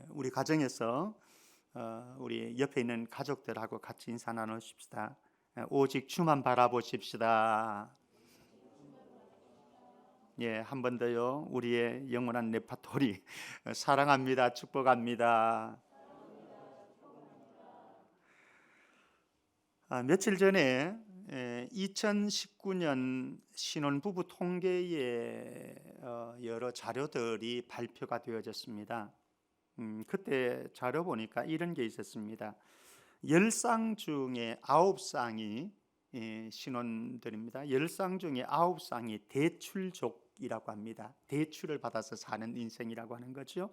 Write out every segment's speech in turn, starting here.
우리 가정에서 우리 옆에 있는 가족들하고 같이 인사 나누십시다. 오직 주만 바라보십시다. 한 번 더요. 우리의 영원한 레파토리 사랑합니다. 축복합니다. 며칠 전에 2019년 신혼부부 통계의 여러 자료들이 발표가 되어졌습니다. 그때 자료 보니까 이런 게 있었습니다. 10쌍 중에 9쌍이 신혼들입니다. 10쌍 중에 9쌍이 대출족이라고 합니다. 대출을 받아서 사는 인생이라고 하는 거죠.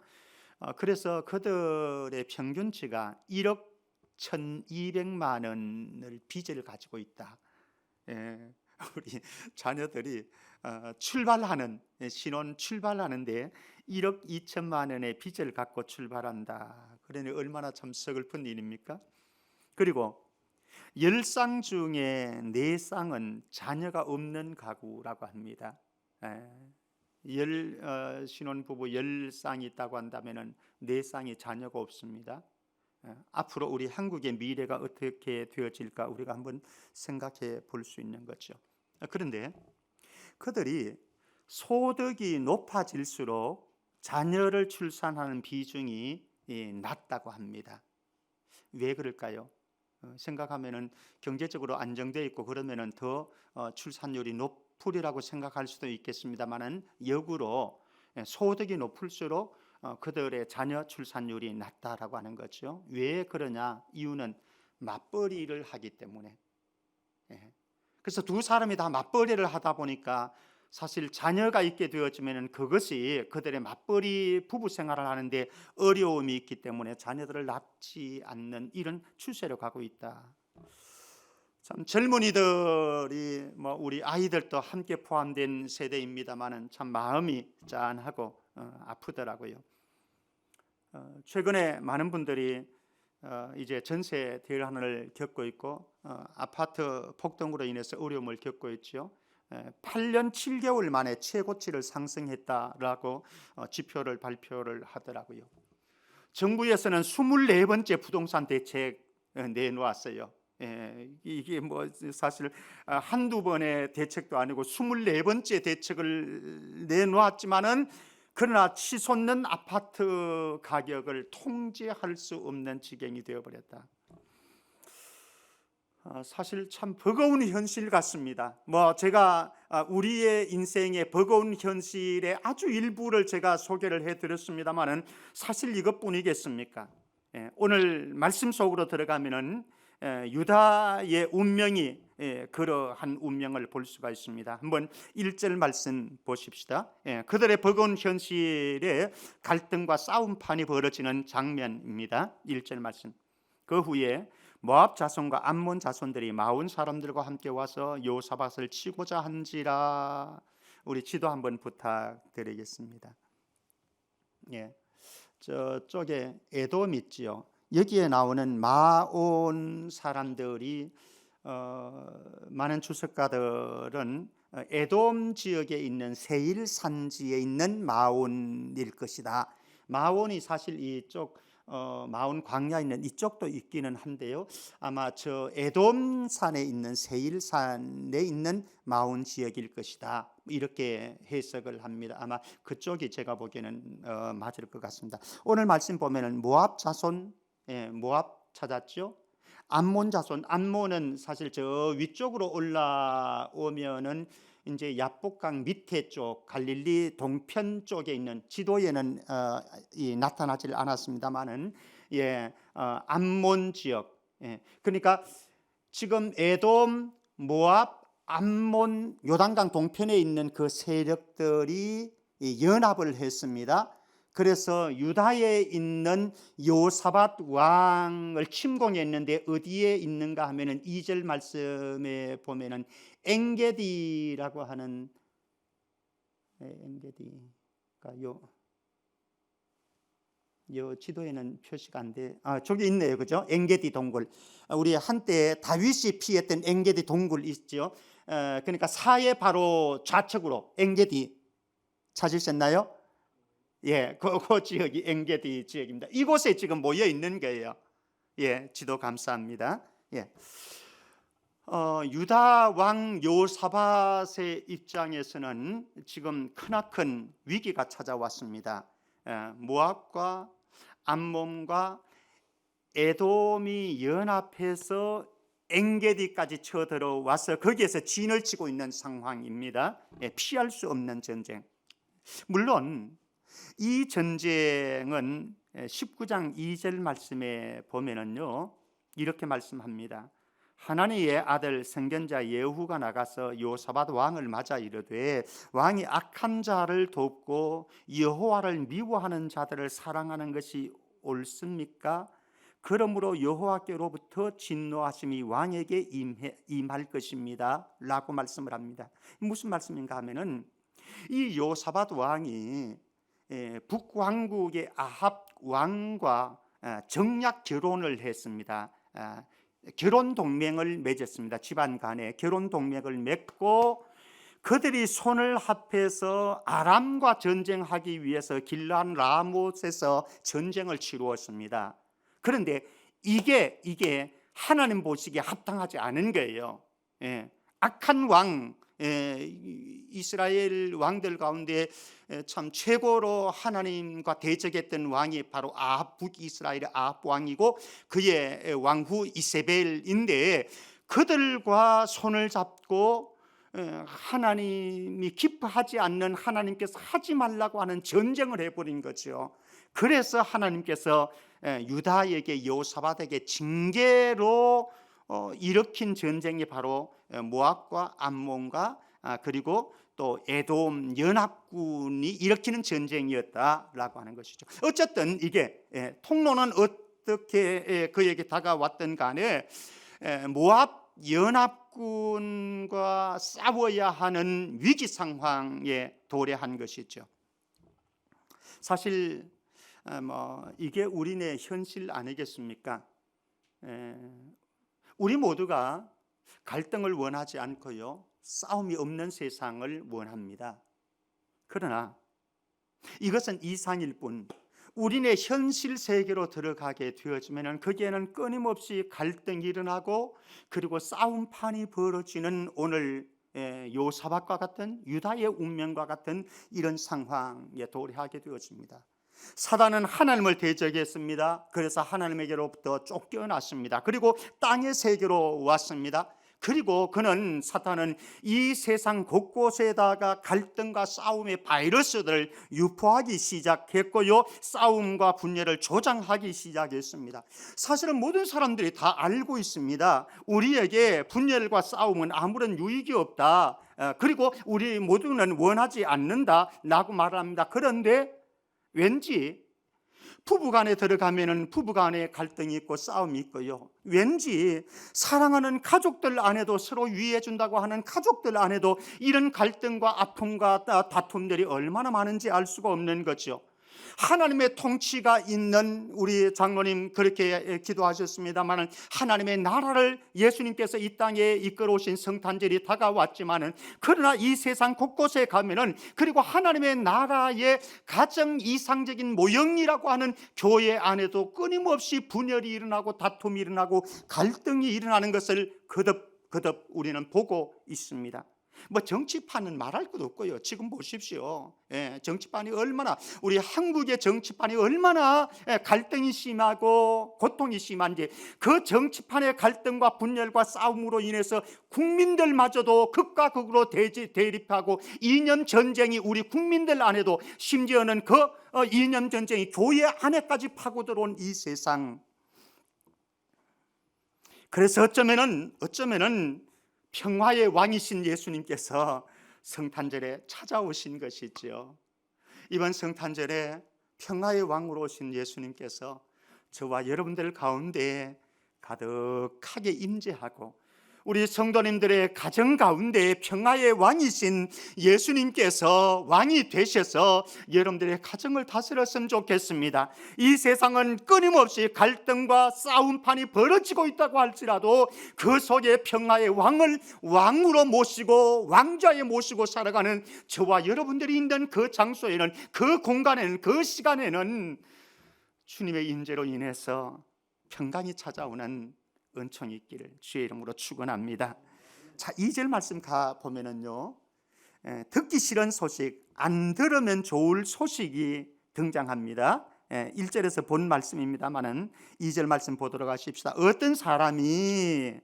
그래서 그들의 평균치가 1억 1,200만 원을 빚을 가지고 있다. 우리 자녀들이 신혼 출발하는데 1억 2천만 원의 빚을 갖고 출발한다. 그러니 얼마나 참 서글픈 일입니까? 그리고 10쌍 중에 4쌍은 자녀가 없는 가구라고 합니다. 신혼부부 10쌍이 있다고 한다면 4쌍이 자녀가 없습니다. 앞으로 우리 한국의 미래가 어떻게 되어질까 우리가 한번 생각해 볼 수 있는 거죠. 그런데 그들이 소득이 높아질수록 자녀를 출산하는 비중이 낮다고 합니다. 왜 그럴까요? 생각하면은 경제적으로 안정되어 있고 그러면은 더 출산율이 높으리라고 생각할 수도 있겠습니다만은 역으로 소득이 높을수록 그들의 자녀 출산율이 낮다라고 하는 거죠. 왜 그러냐? 이유는 맞벌이를 하기 때문에. 그래서 두 사람이 다 맞벌이를 하다 보니까 사실 자녀가 있게 되어지면 그것이 그들의 맞벌이 부부 생활을 하는데 어려움이 있기 때문에 자녀들을 낳지 않는 이런 추세로 가고 있다. 참 젊은이들이 우리 아이들도 함께 포함된 세대입니다만은 참 마음이 짠하고 아프더라고요. 최근에 많은 분들이 이제 전세 대란을 겪고 있고 아파트 폭등으로 인해서 어려움을 겪고 있죠. 8년 7개월 만에 최고치를 상승했다라고 지표를 발표를 하더라고요. 정부에서는 24번째 부동산 대책 내놓았어요. 이게 사실 한두 번의 대책도 아니고 24번째 대책을 내놓았지만은 그러나 치솟는 아파트 가격을 통제할 수 없는 지경이 되어버렸다. 사실 참 버거운 현실 같습니다. 제가 우리의 인생의 버거운 현실의 아주 일부를 제가 소개를 해드렸습니다만은 사실 이것뿐이겠습니까? 오늘 말씀 속으로 들어가면은 유다의 운명이 그러한 운명을 볼 수가 있습니다. 한번 1절 말씀 보십시다. 그들의 버거운 현실에 갈등과 싸움판이 벌어지는 장면입니다. 1절 말씀. 그 후에 모압 자손과 암몬 자손들이 마온 사람들과 함께 와서 여호사밧을 치고자 한지라. 우리 지도 한번 부탁드리겠습니다. 저쪽에 에돔 있지요. 여기에 나오는 마온 사람들이 많은 주석가들은 에돔 지역에 있는 세일 산지에 있는 마온일 것이다. 마온이 사실 이쪽 마온 광야에 있는 이쪽도 있기는 한데요. 아마 저 에돔산에 있는 세일산에 있는 마온 지역일 것이다. 이렇게 해석을 합니다. 아마 그쪽이 제가 보기에는 맞을 것 같습니다. 오늘 말씀 보면은 모압 자손, 모압 찾았죠. 암몬 자손, 암몬은 사실 저 위쪽으로 올라오면은 이제 야복강 밑에 쪽 갈릴리 동편 쪽에 있는 지도에는 나타나질 않았습니다만은 암몬 지역. 그러니까 지금 에돔, 모압, 암몬, 요단강 동편에 있는 그 세력들이 연합을 했습니다. 그래서 유다에 있는 여호사밧 왕을 침공했는데 어디에 있는가 하면은 2절 말씀에 보면은 엔게디라고 하는 엔게디가 요 지도에는 표시가 안 돼. 저기 있네요, 그죠? 엔게디 동굴. 우리 한때 다윗이 피했던 엔게디 동굴 있죠. 그러니까 사해 바로 좌측으로 엔게디 찾으셨나요? 예, 그 지역이 엔게디 지역입니다. 이곳에 지금 모여 있는 거예요. 예, 지도 감사합니다. 예. 유다 왕 요사밧의 입장에서는 지금 크나큰 위기가 찾아왔습니다. 모압과 암몬과 에돔이 연합해서 엔게디까지 쳐들어와서 거기에서 진을 치고 있는 상황입니다. 피할 수 없는 전쟁. 물론 이 전쟁은 19장 2절 말씀에 보면은요, 이렇게 말씀합니다. 하나님의 아들 선견자 예후가 나가서 요사밧 왕을 맞아 이르되, 왕이 악한 자를 돕고 여호와를 미워하는 자들을 사랑하는 것이 옳습니까? 그러므로 여호와께로부터 진노하심이 왕에게 임할 것입니다 라고 말씀을 합니다. 무슨 말씀인가 하면은, 이 요사밧 왕이 북왕국의 아합 왕과 정략 결혼을 했습니다. 결혼 동맹을 맺었습니다. 집안 간에 결혼 동맹을 맺고 그들이 손을 합해서 아람과 전쟁하기 위해서 길르앗 라못에서 전쟁을 치루었습니다. 그런데 이게 하나님 보시기에 합당하지 않은 거예요. 악한 왕, 이스라엘 왕들 가운데 참 최고로 하나님과 대적했던 왕이 바로 아합, 북이스라엘의 아합 왕이고 그의 왕후 이세벨인데, 그들과 손을 잡고 하나님이 기뻐하지 않는, 하나님께서 하지 말라고 하는 전쟁을 해버린 거죠. 그래서 하나님께서 유다에게, 여호사밧에게 징계로 일으킨 전쟁이 바로 모압과 암몬과 그리고 또 에돔 연합군이 일으키는 전쟁이었다라고 하는 것이죠. 어쨌든 이게 통로는 어떻게 그에게 다가왔든 간에 모압 연합군과 싸워야 하는 위기 상황에 도래한 것이죠. 사실 이게 우리네 현실 아니겠습니까? 우리 모두가 갈등을 원하지 않고요, 싸움이 없는 세상을 원합니다. 그러나 이것은 이상일 뿐, 우리네 현실 세계로 들어가게 되어지면 거기에는 끊임없이 갈등이 일어나고 그리고 싸움판이 벌어지는 오늘 요사밧과 같은, 유다의 운명과 같은 이런 상황에 도래하게 되어집니다. 사단은 하나님을 대적했습니다. 그래서 하나님에게로부터 쫓겨났습니다. 그리고 땅의 세계로 왔습니다. 그리고 사탄은 이 세상 곳곳에다가 갈등과 싸움의 바이러스들을 유포하기 시작했고요, 싸움과 분열을 조장하기 시작했습니다. 사실은 모든 사람들이 다 알고 있습니다. 우리에게 분열과 싸움은 아무런 유익이 없다, 그리고 우리 모두는 원하지 않는다 라고 말합니다. 그런데 왠지 부부간에 들어가면은 부부간에 갈등이 있고 싸움이 있고요, 왠지 사랑하는 가족들 안에도, 서로 위해 준다고 하는 가족들 안에도 이런 갈등과 아픔과 다툼들이 얼마나 많은지 알 수가 없는 거죠. 하나님의 통치가 있는, 우리 장로님 그렇게 기도하셨습니다만, 하나님의 나라를 예수님께서 이 땅에 이끌어 오신 성탄절이 다가왔지만은, 그러나 이 세상 곳곳에 가면은, 그리고 하나님의 나라의 가장 이상적인 모형이라고 하는 교회 안에도 끊임없이 분열이 일어나고 다툼이 일어나고 갈등이 일어나는 것을 거듭 우리는 보고 있습니다. 정치판은 말할 것도 없고요. 지금 보십시오. 정치판이 얼마나, 우리 한국의 정치판이 얼마나 갈등이 심하고 고통이 심한지, 그 정치판의 갈등과 분열과 싸움으로 인해서 국민들마저도 극과 극으로 대립하고, 이념 전쟁이 우리 국민들 안에도, 심지어는 그 이념 전쟁이 교회 안에까지 파고들어온 이 세상. 그래서 어쩌면은 평화의 왕이신 예수님께서 성탄절에 찾아오신 것이지요. 이번 성탄절에 평화의 왕으로 오신 예수님께서 저와 여러분들 가운데 가득하게 임재하고, 우리 성도님들의 가정 가운데 평화의 왕이신 예수님께서 왕이 되셔서 여러분들의 가정을 다스렸으면 좋겠습니다. 이 세상은 끊임없이 갈등과 싸움판이 벌어지고 있다고 할지라도 그 속에 평화의 왕을 왕으로 모시고 왕좌에 모시고 살아가는 저와 여러분들이 있는 그 장소에는, 그 공간에는, 그 시간에는 주님의 인재로 인해서 평강이 찾아오는 은총이 있기를 주의 이름으로 축원합니다. 자, 2절 말씀 가 보면은요, 듣기 싫은 소식, 안 들으면 좋을 소식이 등장합니다. 1절에서 본 말씀입니다만은 2절 말씀 보도록 하십시다. 어떤 사람이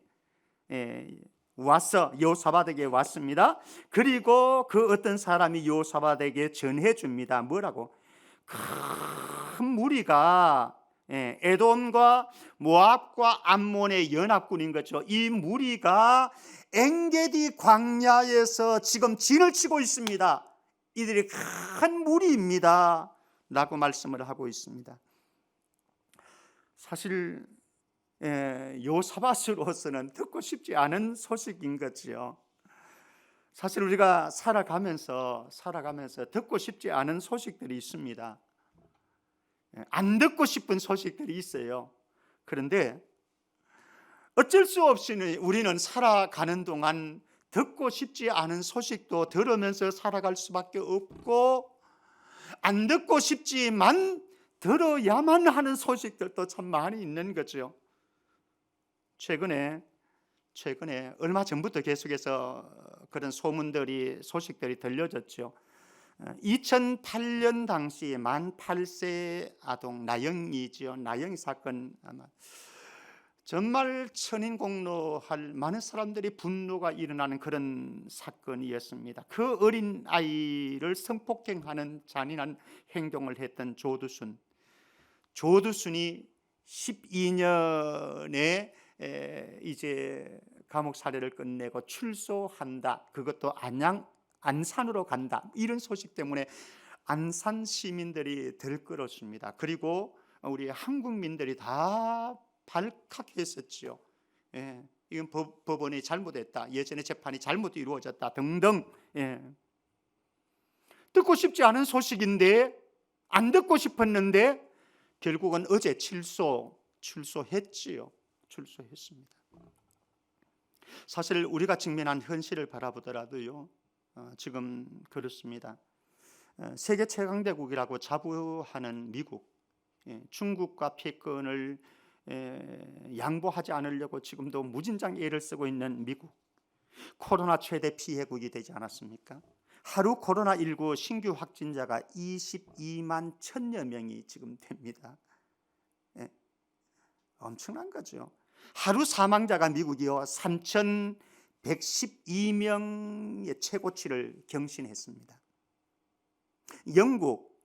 와서 여호사밧에게 왔습니다. 그리고 그 어떤 사람이 여호사밧에게 전해 줍니다. 뭐라고? 큰 무리가 에돔과 모압과 암몬의 연합군인 거죠. 이 무리가 엔게디 광야에서 지금 진을 치고 있습니다. 이들이 큰 무리입니다 라고 말씀을 하고 있습니다. 사실 여호사밧으로서는 듣고 싶지 않은 소식인 거지요. 사실 우리가 살아가면서 듣고 싶지 않은 소식들이 있습니다. 안 듣고 싶은 소식들이 있어요. 그런데 어쩔 수 없이 우리는 살아가는 동안 듣고 싶지 않은 소식도 들으면서 살아갈 수밖에 없고, 안 듣고 싶지만 들어야만 하는 소식들도 참 많이 있는 거죠. 최근에 얼마 전부터 계속해서 그런 소식들이 들려졌죠. 2008년 당시 만 8세 아동 나영이지요. 나영이 사건, 아마 정말 천인공노할 많은 사람들이 분노가 일어나는 그런 사건이었습니다. 그 어린 아이를 성폭행하는 잔인한 행동을 했던 조두순이 12년에 이제 감옥 사례를 끝내고 출소한다. 그것도 안산으로 간다. 이런 소식 때문에 안산 시민들이 들끓었습니다. 그리고 우리 한국민들이 다 발칵했었죠. 이건 법원이 잘못했다, 예전에 재판이 잘못 이루어졌다 등등. 듣고 싶지 않은 소식인데, 안 듣고 싶었는데 결국은 어제 출소했지요. 출소했습니다. 사실 우리가 직면한 현실을 바라보더라도요, 지금 그렇습니다. 세계 최강대국이라고 자부하는 미국, 중국과 패권을 양보하지 않으려고 지금도 무진장 애를 쓰고 있는 미국, 코로나 최대 피해국이 되지 않았습니까? 하루 코로나19 신규 확진자가 22만 1000여 명이 지금 됩니다. 엄청난 거죠. 하루 사망자가 미국이요 3112명의 최고치를 경신했습니다. 영국,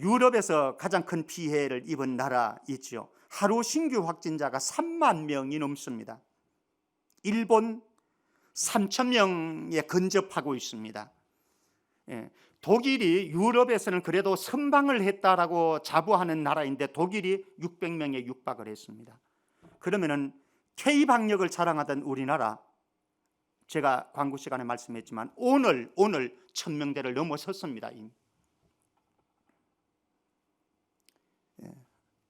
유럽에서 가장 큰 피해를 입은 나라이죠. 하루 신규 확진자가 3만 명이 넘습니다. 일본 3,000명에 근접하고 있습니다. 독일이 유럽에서는 그래도 선방을 했다라고 자부하는 나라인데 독일이 600명에 육박을 했습니다. 그러면은 K방역을 자랑하던 우리나라, 제가 광고 시간에 말씀했지만 오늘 1000명대를 넘어섰습니다.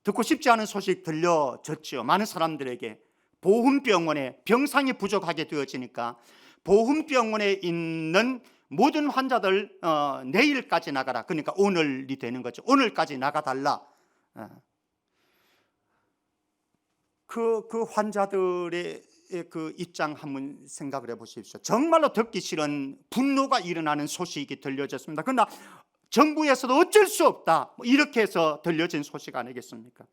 듣고 싶지 않은 소식 들려졌죠. 많은 사람들에게 보훈병원에 병상이 부족하게 되어지니까 보훈병원에 있는 모든 환자들 내일까지 나가라. 그러니까 오늘이 되는 거죠. 오늘까지 나가달라. 그 환자들의 그 입장 한번 생각을 해보십시오. 정말로 듣기 싫은 분노가 일어나는 소식이 들려졌습니다. 그러나 정부에서도 어쩔 수 없다, 이렇게 해서 들려진 소식 아니겠습니까?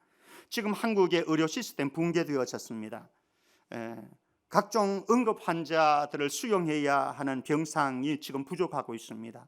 지금 한국의 의료 시스템 붕괴되어졌습니다. 각종 응급 환자들을 수용해야 하는 병상이 지금 부족하고 있습니다.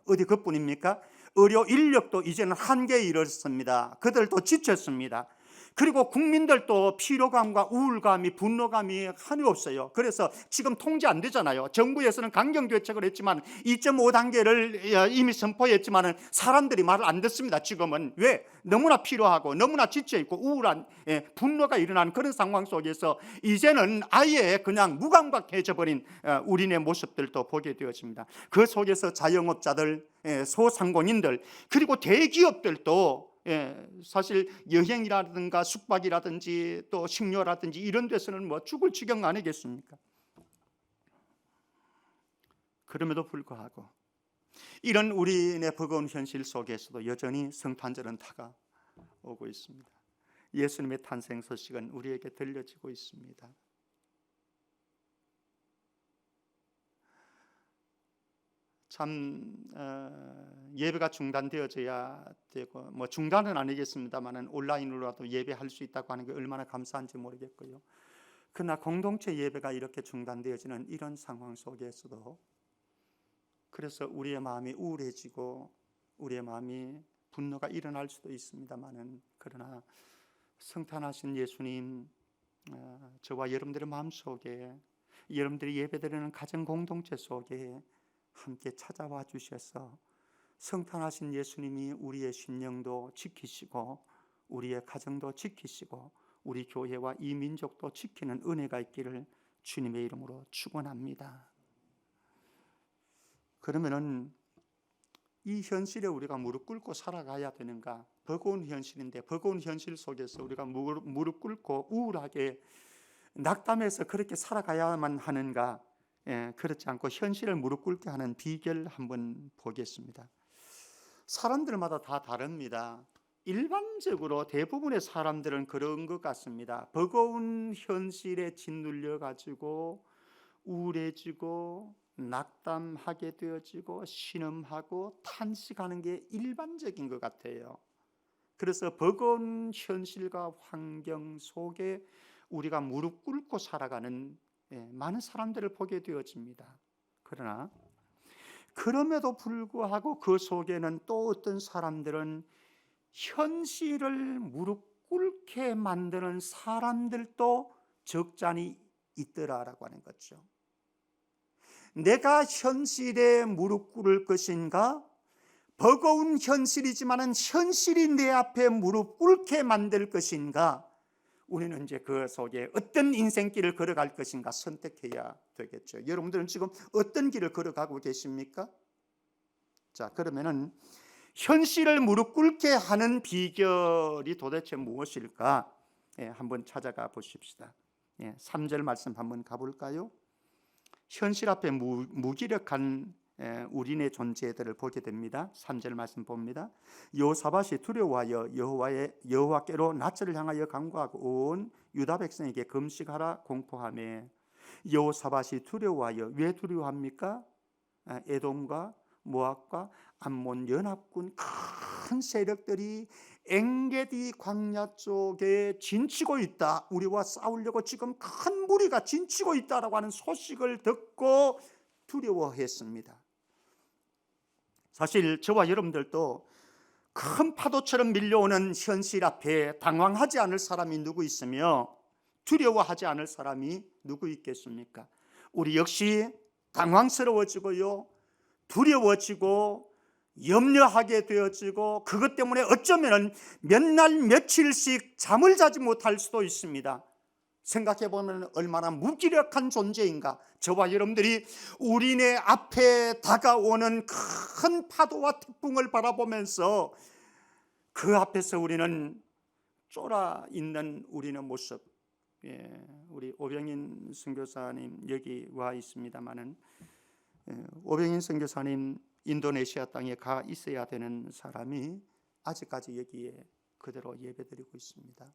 어디 그뿐입니까? 의료 인력도 이제는 한계에 이르렀습니다. 그들도 지쳤습니다. 그리고 국민들도 피로감과 우울감이, 분노감이 한이 없어요. 그래서 지금 통제 안 되잖아요. 정부에서는 강경 대책을 했지만 2.5단계를 이미 선포했지만 사람들이 말을 안 듣습니다. 지금은. 왜? 너무나 피로하고 너무나 지쳐있고 우울한 분노가 일어나는 그런 상황 속에서 이제는 아예 그냥 무감각해져 버린 우리네 모습들도 보게 되어집니다. 그 속에서 자영업자들, 소상공인들, 그리고 대기업들도 사실 여행이라든가 숙박이라든지 또 식료라든지 이런 데서는 뭐 죽을 지경 아니겠습니까? 그럼에도 불구하고 이런 우리네 버거운 현실 속에서도 여전히 성탄절은 다가오고 있습니다. 예수님의 탄생 소식은 우리에게 들려지고 있습니다. 참 예배가 중단되어져야 되고, 뭐 중단은 아니겠습니다만은 온라인으로라도 예배할 수 있다고 하는 게 얼마나 감사한지 모르겠고요. 그러나 공동체 예배가 이렇게 중단되어지는 이런 상황 속에서도 그래서 우리의 마음이 우울해지고 우리의 마음이 분노가 일어날 수도 있습니다만은, 그러나 성탄하신 예수님, 저와 여러분들의 마음속에, 여러분들이 예배드리는 가정 공동체 속에 함께 찾아와 주셔서 성탄하신 예수님이 우리의 심령도 지키시고 우리의 가정도 지키시고 우리 교회와 이 민족도 지키는 은혜가 있기를 주님의 이름으로 축원합니다. 그러면은 이 현실에 우리가 무릎 꿇고 살아가야 되는가? 버거운 현실인데 버거운 현실 속에서 우리가 무릎 꿇고 우울하게 낙담해서 그렇게 살아가야만 하는가? 그렇지 않고 현실을 무릎 꿇게 하는 비결 한번 보겠습니다. 사람들마다 다 다릅니다. 일반적으로 대부분의 사람들은 그런 것 같습니다. 버거운 현실에 짓눌려 가지고 우울해지고 낙담하게 되어지고 신음하고 탄식하는 게 일반적인 것 같아요. 그래서 버거운 현실과 환경 속에 우리가 무릎 꿇고 살아가는 많은 사람들을 보게 되어집니다. 그러나 그럼에도 불구하고 그 속에는 또 어떤 사람들은 현실을 무릎 꿇게 만드는 사람들도 적잖이 있더라라고 하는 거죠. 내가 현실에 무릎 꿇을 것인가? 버거운 현실이지만은 현실이 내 앞에 무릎 꿇게 만들 것인가? 우리는 이제 그 속에 어떤 인생길을 걸어갈 것인가 선택해야 되겠죠. 여러분들은 지금 어떤 길을 걸어가고 계십니까? 자, 그러면은 현실을 무릎 꿇게 하는 비결이 도대체 무엇일까? 한번 찾아가 보십시다. 3절 말씀 한번 가볼까요? 현실 앞에 무기력한 우리네 존재들을 보게 됩니다. 3절 말씀 봅니다. 여호사밧이 두려워하여 여호와께로 낯을 향하여 간구하고 온 유다 백성에게 금식하라 공포하며. 여호사밧이 두려워하여, 왜 두려워합니까? 에돔과 모압과 암몬 연합군 큰 세력들이 엥게디 광야 쪽에 진치고 있다, 우리와 싸우려고 지금 큰 무리가 진치고 있다라고 하는 소식을 듣고 두려워했습니다. 사실 저와 여러분들도 큰 파도처럼 밀려오는 현실 앞에 당황하지 않을 사람이 누구 있으며 두려워하지 않을 사람이 누구 있겠습니까? 우리 역시 당황스러워지고요, 두려워지고 염려하게 되어지고 그것 때문에 어쩌면 몇 날 며칠씩 잠을 자지 못할 수도 있습니다. 생각해 보면 얼마나 무기력한 존재인가. 저와 여러분들이 우리네 앞에 다가오는 큰 파도와 태풍을 바라보면서 그 앞에서 우리는 쫄아 있는 우리는 모습. 우리 오병인 선교사님 여기 와 있습니다만은, 오병인 선교사님 인도네시아 땅에 가 있어야 되는 사람이 아직까지 여기에 그대로 예배드리고 있습니다.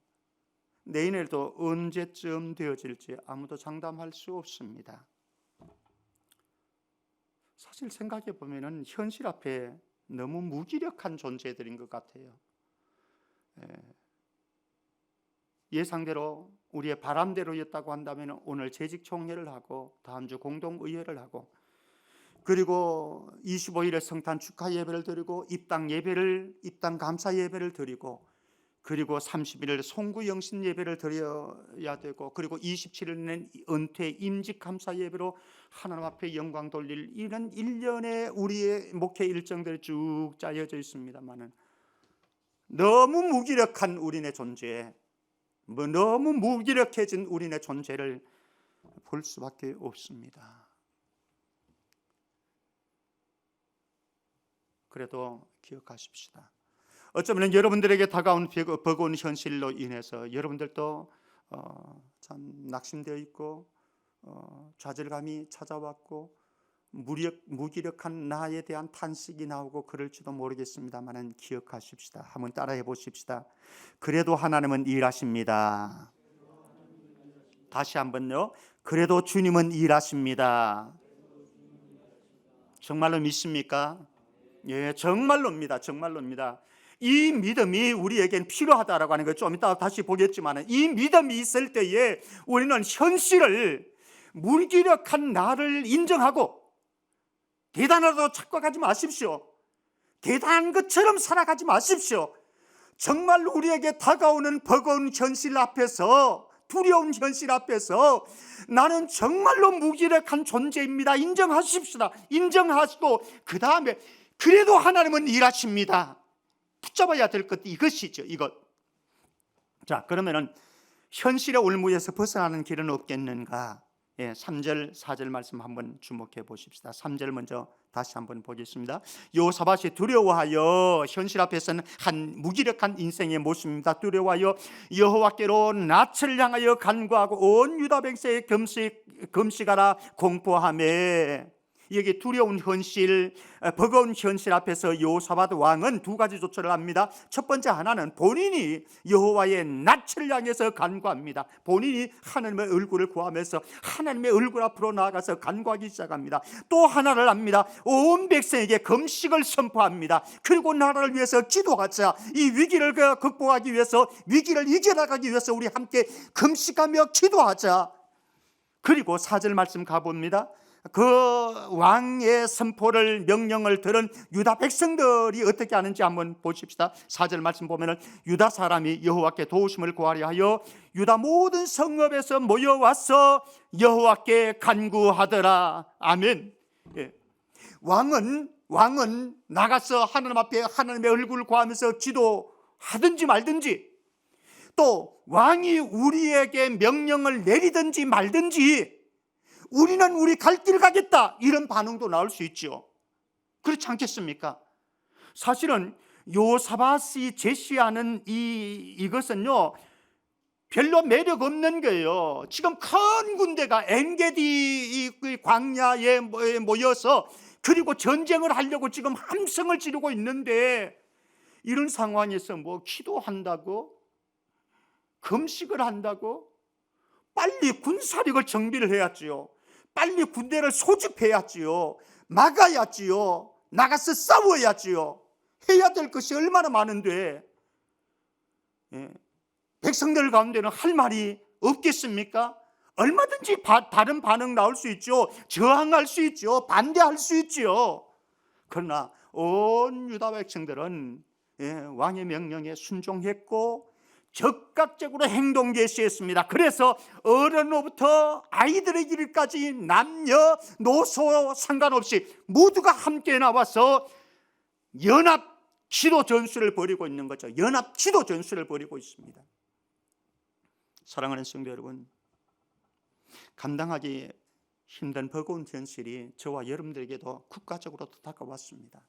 내년에도 언제쯤 되어질지 아무도 장담할 수 없습니다. 사실 생각해 보면은 현실 앞에 너무 무기력한 존재들인 것 같아요. 예상대로 우리의 바람대로였다고 한다면 오늘 재직총회를 하고 다음 주 공동의회를 하고 그리고 25일에 성탄 축하 예배를 드리고 입당 감사 예배를 드리고 그리고 30일 송구 영신 예배를 드려야 되고, 그리고 27일은 은퇴 임직 감사 예배로 하나님 앞에 영광 돌릴, 이런 일련의 우리의 목회 일정들이 쭉 짜여져 있습니다만은 너무 무기력한 우리네 존재, 너무 무기력해진 우리네 존재를 볼 수밖에 없습니다. 그래도 기억하십시다. 어쩌면 여러분들에게 다가온 버거운 현실로 인해서 여러분들도 참 낙심되어 있고 좌절감이 찾아왔고 무기력한 나에 대한 탄식이 나오고 그럴지도 모르겠습니다만은 기억하십시다. 한번 따라해 보십시다. 그래도 하나님은 일하십니다. 다시 한번요. 그래도 주님은 일하십니다. 정말로 믿습니까? 예, 정말로입니다. 정말로입니다. 이 믿음이 우리에겐 필요하다라고 하는 걸 좀 이따 다시 보겠지만, 이 믿음이 있을 때에 우리는 현실을, 무기력한 나를 인정하고, 대단하다고 착각하지 마십시오. 대단한 것처럼 살아가지 마십시오. 정말 우리에게 다가오는 버거운 현실 앞에서, 두려운 현실 앞에서 나는 정말로 무기력한 존재입니다. 인정하십시다. 인정하시고 그 다음에 그래도 하나님은 일하십니다. 붙잡아야 될 것 이것이죠. 이것. 자, 그러면은 현실의 올무에서 벗어나는 길은 없겠는가? 예, 3절 4절 말씀 한번 주목해 보십시다. 3절 먼저 다시 한번 보겠습니다. 여호사밧이 두려워하여, 현실 앞에서는 한 무기력한 인생의 모습입니다. 두려워하여 여호와께로 낯을 향하여 간구하고 온 유다 백성에 금식하라 공포하며, 여기 두려운 현실, 버거운 현실 앞에서 여호사밧 왕은 두 가지 조처를 합니다. 첫 번째 하나는 본인이 여호와의 낯을 향해서 간구합니다. 본인이 하나님의 얼굴을 구하면서 하나님의 얼굴 앞으로 나아가서 간구하기 시작합니다. 또 하나를 합니다. 온 백성에게 금식을 선포합니다. 그리고 나라를 위해서 기도하자. 이 위기를 극복하기 위해서, 위기를 이겨나가기 위해서 우리 함께 금식하며 기도하자. 그리고 4절 말씀 가봅니다. 그 왕의 선포를, 명령을 들은 유다 백성들이 어떻게 하는지 한번 보십시다. 4절 말씀 보면은 유다 사람이 여호와께 도우심을 구하려 하여 유다 모든 성읍에서 모여와서 여호와께 간구하더라. 아멘. 예. 왕은 나가서 하나님 앞에 하나님의 얼굴을 구하면서 기도하든지 말든지, 또 왕이 우리에게 명령을 내리든지 말든지 우리는 우리 갈 길 가겠다, 이런 반응도 나올 수 있죠. 그렇지 않겠습니까? 사실은 여호사밧이 제시하는 이것은요 별로 매력 없는 거예요. 지금 큰 군대가 엔게디 광야에 모여서 그리고 전쟁을 하려고 지금 함성을 지르고 있는데, 이런 상황에서 뭐 기도한다고, 금식을 한다고, 빨리 군사력을 정비를 해야지요. 빨리 군대를 소집해야지요. 막아야지요. 나가서 싸워야지요. 해야 될 것이 얼마나 많은데, 예. 백성들 가운데는 할 말이 없겠습니까? 얼마든지 다른 반응 나올 수 있죠. 저항할 수 있죠. 반대할 수 있죠. 그러나 온 유다 백성들은 왕의 명령에 순종했고 적극적으로 행동 개시했습니다. 그래서 어른으로부터 아이들의 길까지 남녀노소 상관없이 모두가 함께 나와서 연합 기도 전술을 벌이고 있는 거죠. 연합 기도 전술을 벌이고 있습니다. 사랑하는 성도 여러분, 감당하기 힘든 버거운 현실이 저와 여러분들에게도 국가적으로도 다가왔습니다.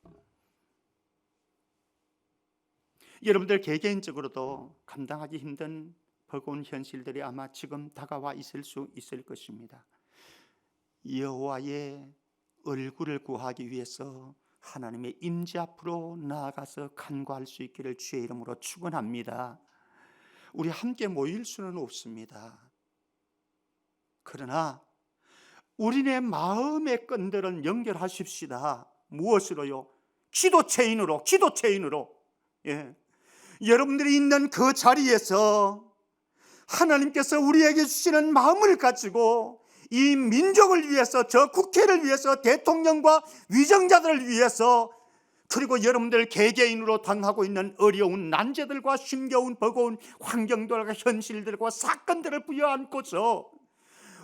여러분들 개개인적으로도 감당하기 힘든 버거운 현실들이 아마 지금 다가와 있을 수 있을 것입니다. 여호와의 얼굴을 구하기 위해서 하나님의 임재 앞으로 나아가서 간구할 수 있기를 주의 이름으로 축원합니다. 우리 함께 모일 수는 없습니다. 그러나 우리네 마음의 끈들은 연결하십시다. 무엇으로요? 기도 체인으로. 예. 여러분들이 있는 그 자리에서 하나님께서 우리에게 주시는 마음을 가지고 이 민족을 위해서, 저 국회를 위해서, 대통령과 위정자들을 위해서 그리고 여러분들 개개인으로 당하고 있는 어려운 난제들과 힘겨운 버거운 환경들과 현실들과 사건들을 부여안고서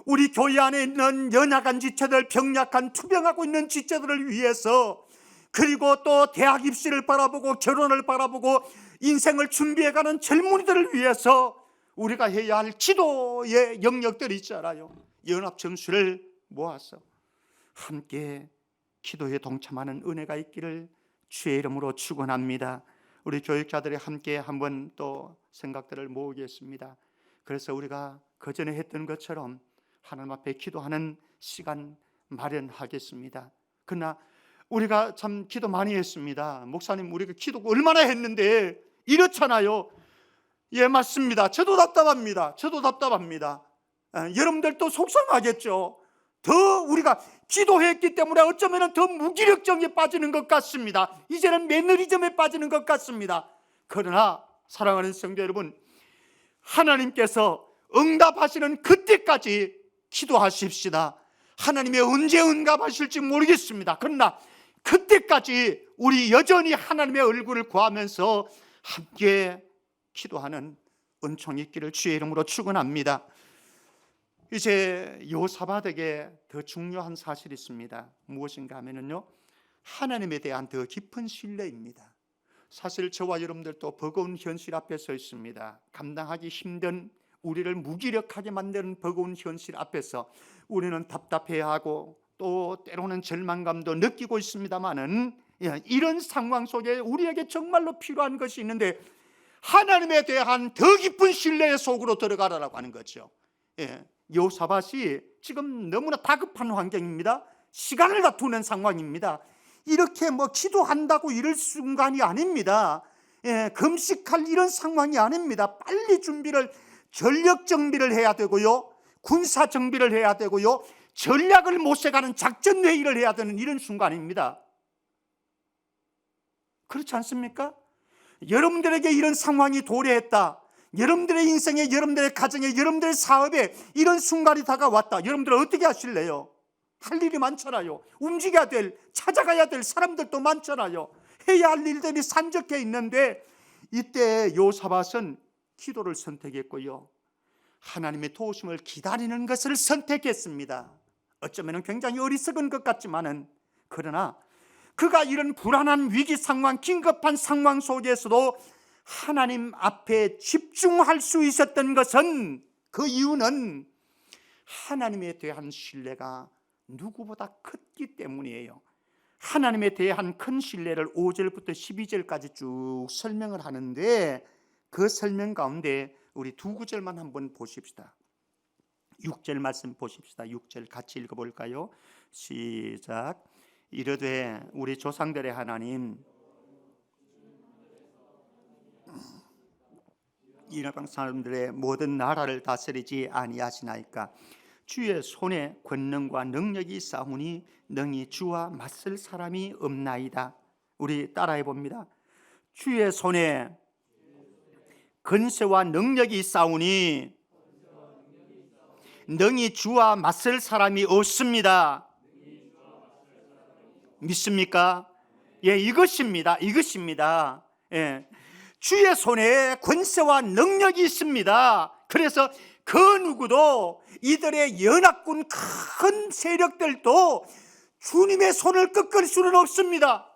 우리 교회 안에 있는 연약한 지체들, 병약한 투병하고 있는 지체들을 위해서, 그리고 또 대학 입시를 바라보고 결혼을 바라보고 인생을 준비해가는 젊은이들을 위해서 우리가 해야 할 기도의 영역들이 있잖아요. 연합정수를 모아서 함께 기도에 동참하는 은혜가 있기를 주의 이름으로 축원합니다. 우리 교육자들이 함께 한번 또 생각들을 모으겠습니다. 그래서 우리가 그전에 했던 것처럼 하나님 앞에 기도하는 시간 마련하겠습니다. 그러나 우리가 참 기도 많이 했습니다. 목사님, 우리가 기도 얼마나 했는데 이렇잖아요. 예, 맞습니다. 저도 답답합니다. 여러분들도 속상하겠죠. 더 우리가 기도했기 때문에 어쩌면 더 무기력증에 빠지는 것 같습니다. 이제는 매너리즘에 빠지는 것 같습니다. 그러나 사랑하는 성도 여러분, 하나님께서 응답하시는 그때까지 기도하십시다. 하나님이 언제 응답하실지 모르겠습니다. 그러나 그때까지 우리 여전히 하나님의 얼굴을 구하면서 함께 기도하는 은총이 있기를 주의 이름으로 축원합니다. 이제 요사밧에게 더 중요한 사실이 있습니다. 무엇인가 하면요, 하나님에 대한 더 깊은 신뢰입니다. 사실 저와 여러분들도 버거운 현실 앞에 서 있습니다. 감당하기 힘든, 우리를 무기력하게 만드는 버거운 현실 앞에서 우리는 답답해하고 또 때로는 절망감도 느끼고 있습니다만은, 이런 상황 속에 우리에게 정말로 필요한 것이 있는데, 하나님에 대한 더 깊은 신뢰의 속으로 들어가라고 하는 거죠. 요사밧이 지금 너무나 다급한 환경입니다. 시간을 다투는 상황입니다. 이렇게 기도한다고 이럴 순간이 아닙니다. 금식할 이런 상황이 아닙니다. 빨리 전력 정비를 해야 되고요, 군사 정비를 해야 되고요, 전략을 모색하는 작전 회의를 해야 되는 이런 순간입니다. 그렇지 않습니까? 여러분들에게 이런 상황이 도래했다. 여러분들의 인생에, 여러분들의 가정에, 여러분들의 사업에 이런 순간이 다가왔다. 여러분들은 어떻게 하실래요? 할 일이 많잖아요. 움직여야 될, 찾아가야 될 사람들도 많잖아요. 해야 할 일들이 산적해 있는데, 이때 요사밧은 기도를 선택했고요, 하나님의 도우심을 기다리는 것을 선택했습니다. 어쩌면 굉장히 어리석은 것 같지만은, 그러나 그가 이런 불안한 위기 상황, 긴급한 상황 속에서도 하나님 앞에 집중할 수 있었던 것은, 그 이유는 하나님에 대한 신뢰가 누구보다 컸기 때문이에요. 하나님에 대한 큰 신뢰를 5절부터 12절까지 쭉 설명을 하는데, 그 설명 가운데 우리 두 구절만 한번 보십시다. 6절 말씀 보십시다. 6절 같이 읽어볼까요? 시작. 이르되 우리 조상들의 하나님, 이방 사람들의 모든 나라를 다스리지 아니하시나이까? 주의 손에 권능과 능력이 있사오니 능히 주와 맞설 사람이 없나이다. 우리 따라해 봅니다. 주의 손에 권세와 능력이 있사오니 능히 주와 맞설 사람이 없습니다. 믿습니까? 예, 이것입니다. 주의 손에 권세와 능력이 있습니다. 그래서 그 누구도, 이들의 연합군 큰 세력들도 주님의 손을 꺾을 수는 없습니다.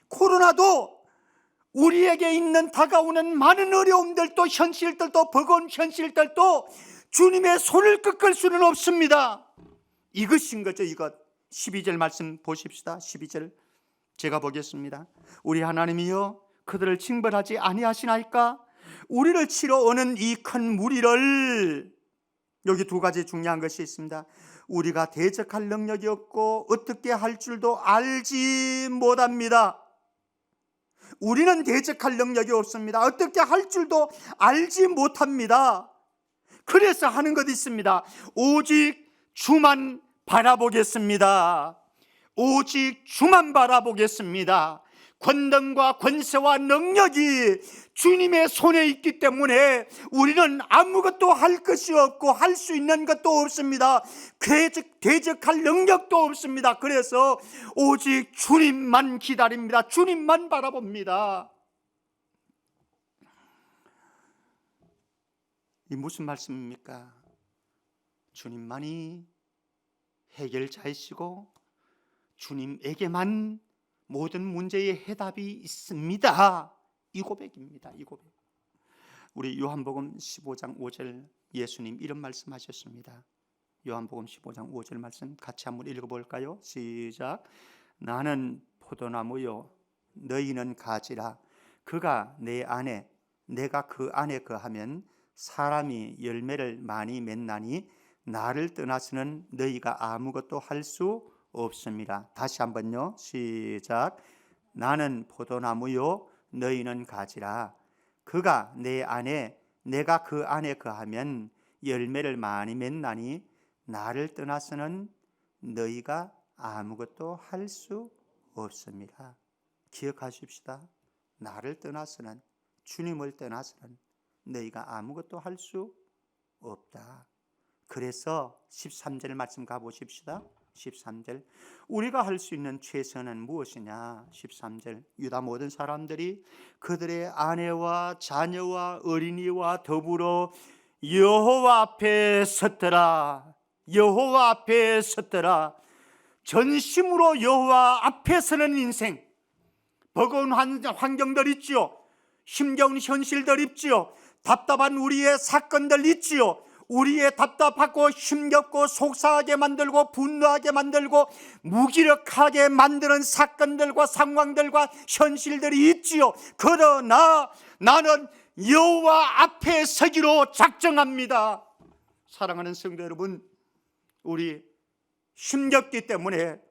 코로나도 우리에게 있는 다가오는 많은 어려움들도, 현실들도, 버거운 현실들도 주님의 손을 꺾을 수는 없습니다. 이것인 거죠. 이것. 12절 말씀 보십시다. 12절 제가 보겠습니다. 우리 하나님이여 그들을 징벌하지 아니하시나이까? 우리를 치러 오는 이 큰 무리를, 여기 두 가지 중요한 것이 있습니다. 우리가 대적할 능력이 없고 어떻게 할 줄도 알지 못합니다. 우리는 대적할 능력이 없습니다. 어떻게 할 줄도 알지 못합니다. 그래서 하는 것이 있습니다. 오직 주만 바라보겠습니다. 오직 주만 바라보겠습니다. 권능과 권세와 능력이 주님의 손에 있기 때문에 우리는 아무것도 할 것이 없고 할 수 있는 것도 없습니다. 대적할 능력도 없습니다. 그래서 오직 주님만 기다립니다. 주님만 바라봅니다. 이 무슨 말씀입니까? 주님만이 해결자이시고 주님에게만 모든 문제의 해답이 있습니다. 이 고백입니다. 이 고백. 우리 요한복음 15장 5절 예수님 이런 말씀하셨습니다. 요한복음 15장 5절 말씀 같이 한번 읽어볼까요? 시작. 나는 포도나무요 너희는 가지라. 그가 내 안에 내가 그 안에 거하면 사람이 열매를 많이 맺나니 나를 떠나서는 너희가 아무것도 할 수 없습니다. 다시 한번요. 시작. 나는 포도나무요 너희는 가지라. 그가 내 안에 내가 그 안에 거하면 열매를 많이 맺나니 나를 떠나서는 너희가 아무것도 할 수 없습니다. 기억하십시다. 나를 떠나서는, 주님을 떠나서는 너희가 아무것도 할 수 없다. 그래서 13절 말씀 가보십시다. 13절 우리가 할 수 있는 최선은 무엇이냐. 13절 유다 모든 사람들이 그들의 아내와 자녀와 어린이와 더불어 여호와 앞에 섰더라. 여호와 앞에 섰더라. 전심으로 여호와 앞에 서는 인생, 버거운 환경들 있지요. 힘겨운 현실들 있지요. 답답한 우리의 사건들 있지요. 우리의 답답하고 힘겹고 속상하게 만들고 분노하게 만들고 무기력하게 만드는 사건들과 상황들과 현실들이 있지요. 그러나 나는 여호와 앞에 서기로 작정합니다. 사랑하는 성도 여러분, 우리 힘겹기 때문에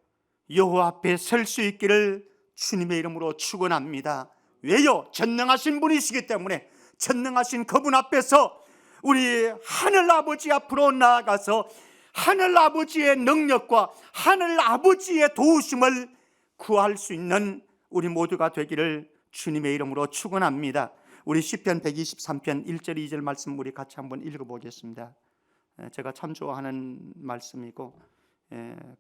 여호와 앞에 설 수 있기를 주님의 이름으로 축원합니다. 왜요? 전능하신 분이시기 때문에 전능하신 그분 앞에서 우리 하늘 아버지 앞으로 나아가서 하늘 아버지의 능력과 하늘 아버지의 도우심을 구할 수 있는 우리 모두가 되기를 주님의 이름으로 축원합니다. 우리 시편 123편 1절 2절 말씀 우리 같이 한번 읽어보겠습니다. 제가 참 좋아하는 말씀이고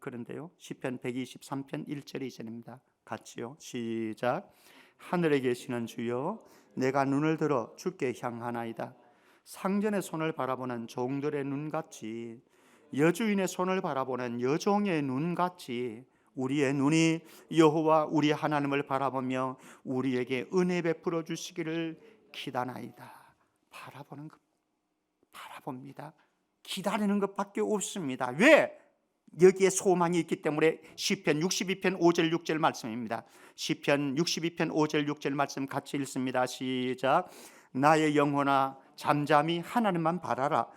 그런데요, 시편 123편 1절 2절입니다. 같이요. 시작. 하늘에 계시는 주여, 내가 눈을 들어 주께 향하나이다. 상전의 손을 바라보는 종들의 눈같이, 여주인의 손을 바라보는 여종의 눈같이 우리의 눈이 여호와 우리 하나님을 바라보며 우리에게 은혜 베풀어 주시기를 기다나이다. 바라보는 것, 바라봅니다. 기다리는 것밖에 없습니다. 왜? 여기에 소망이 있기 때문에. 시편 62편 5절 6절 말씀입니다. 시편 62편 5절 6절 말씀 같이 읽습니다. 시작. 나의 영혼아 잠잠히 하나님만 바라라.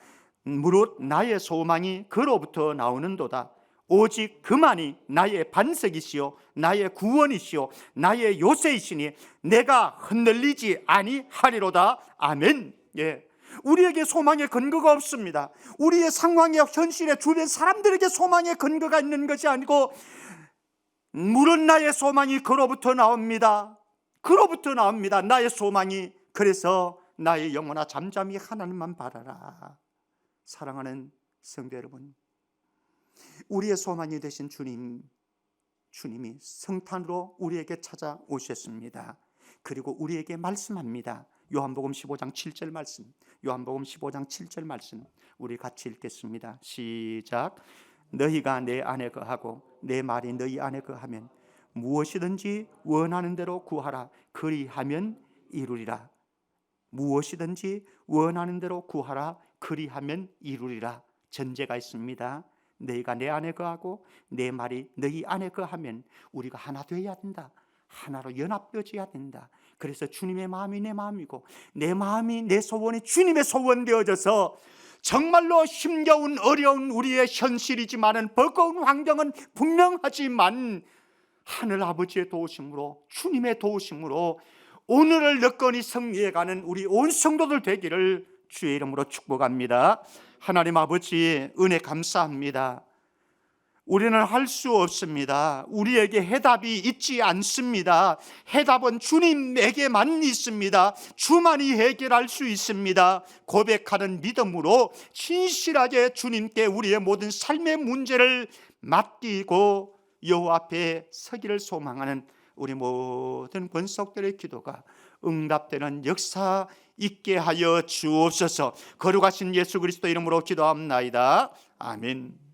무릇 나의 소망이 그로부터 나오는도다. 오직 그만이 나의 반석이시요 나의 구원이시요 나의 요새이시니 내가 흔들리지 아니하리로다. 아멘. 예. 우리에게 소망의 근거가 없습니다. 우리의 상황에, 현실에, 주변 사람들에게 소망의 근거가 있는 것이 아니고 물은 나의 소망이 그로부터 나옵니다. 그로부터 나옵니다. 나의 소망이. 그래서 나의 영혼아 잠잠히 하나님만 바라라. 사랑하는 성도 여러분, 우리의 소망이 되신 주님이 성탄으로 우리에게 찾아오셨습니다. 그리고 우리에게 말씀합니다. 요한복음 15장 7절 말씀, 요한복음 15장 7절 말씀 우리 같이 읽겠습니다. 시작. 너희가 내 안에 거하고 내 말이 너희 안에 거하면 무엇이든지 원하는 대로 구하라. 그리하면 이루리라. 무엇이든지 원하는 대로 구하라. 그리하면 이루리라. 전제가 있습니다. 너희가 내 안에 거하고 내 말이 너희 안에 거하면 우리가 하나 되어야 된다. 하나로 연합되어져야 된다. 그래서 주님의 마음이 내 마음이고 내 마음이, 내 소원이 주님의 소원 되어져서 정말로 힘겨운 어려운 우리의 현실이지만은 버거운 환경은 분명하지만 하늘 아버지의 도우심으로, 주님의 도우심으로 오늘을 여건히 승리해가는 우리 온 성도들 되기를 주의 이름으로 축복합니다. 하나님 아버지 은혜 감사합니다. 우리는 할 수 없습니다. 우리에게 해답이 있지 않습니다. 해답은 주님에게만 있습니다. 주만이 해결할 수 있습니다. 고백하는 믿음으로 진실하게 주님께 우리의 모든 삶의 문제를 맡기고 여호와 앞에 서기를 소망하는 우리 모든 권속들의 기도가 응답되는 역사 있게 하여 주옵소서. 거룩하신 예수 그리스도 이름으로 기도합나이다. 아멘.